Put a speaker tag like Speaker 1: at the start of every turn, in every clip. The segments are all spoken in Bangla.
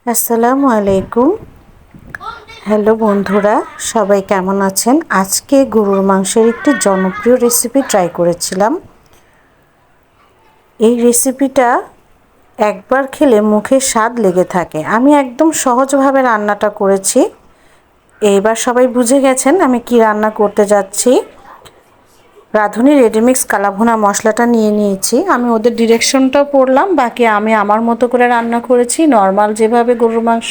Speaker 1: আসসালামু আলাইকুম। হ্যালো বন্ধুরা, সবাই কেমন আছেন? আজকে গরুর মাংসের একটি জনপ্রিয় রেসিপি ট্রাই করেছিলাম। এই রেসিপিটা একবার খেলে মুখে স্বাদ লেগে থাকে। আমি একদম সহজভাবে রান্নাটা করেছি। এইবার সবাই বুঝে গেছেন আমি কি রান্না করতে যাচ্ছি। রাঁধুনি রেডিমিক্স কালাভুনা মশলাটা নিয়ে নিয়েছি। আমি ওদের ডিরেকশনটাও পড়লাম, বাকি আমি আমার মতো করে রান্না করেছি। নর্মাল যেভাবে গরুর মাংস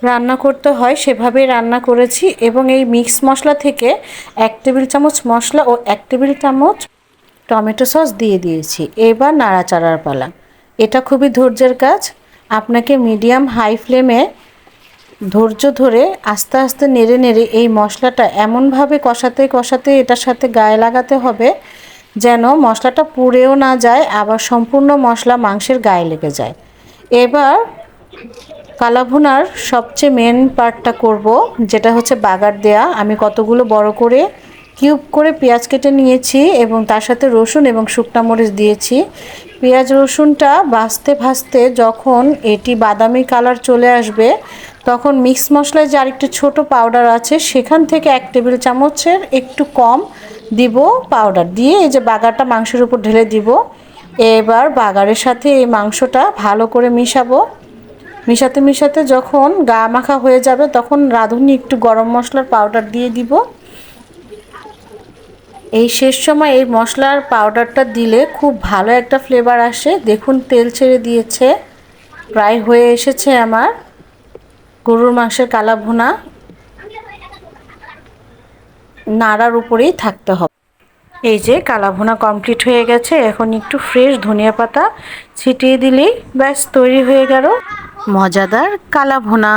Speaker 1: রান্না করতে হয় সেভাবেই রান্না করেছি এবং এই মিক্স মশলা থেকে 1 টেবিল চামচ মশলা ও 1 টেবিল চামচ টমেটো সস দিয়ে দিয়েছি। এবার নাড়াচাড়ার পালা। এটা খুবই ধৈর্যের কাজ। আপনাকে মিডিয়াম হাই ফ্লেমে ধৈর্য ধরে আস্তে আস্তে নেড়ে নেড়ে এই মশলাটা এমনভাবে কষাতে কষাতে এটার সাথে গায়ে লাগাতে হবে যেন মশলাটা পুড়েও না যায়, আবার সম্পূর্ণ মশলা মাংসের গায়ে লেগে যায়। এবার কালাভুনার সবচেয়ে মেন পার্টটা করব, যেটা হচ্ছে বাগার দেয়া। আমি কতগুলো বড় করে কিউব করে পেঁয়াজ কেটে নিয়েছি এবং তার সাথে রসুন এবং শুকনা মরিচ দিয়েছি। পেঁয়াজ রসুনটা ভাজতে ভাজতে যখন এটি বাদামি কালার চলে আসবে তখন মিক্স মশলায় যে আরেকটি ছোট পাউডার আছে সেখান থেকে 1 টেবিল চামচের একটু কম দিব পাউডার দিয়ে এই যে বাগারটা মাংসের উপর ঢেলে দিব। এবার বাগারের সাথে এই মাংসটা ভালো করে মিশাবো। মিশাতে মিশাতে যখন গা মাখা হয়ে যাবে তখন রাঁধুনি একটু গরম মশলার পাউডার দিয়ে দিব। এই শেষ সময় এই মশলার পাউডারটা দিলে খুব ভালো একটা ফ্লেভার আসে। দেখুন তেল ছেড়ে দিয়েছে, প্রায় হয়ে এসেছে আমার গরুর মাংসের কালা ভুনা। নাড়ার উপরেই থাকতে হবে। এই যে কালা ভুনা কমপ্লিট হয়ে গেছে। এখন একটু ফ্রেশ ধনিয়া পাতা ছিটিয়ে দিলেই ব্যাস তৈরি হয়ে গেল মজাদার কালা ভুনা।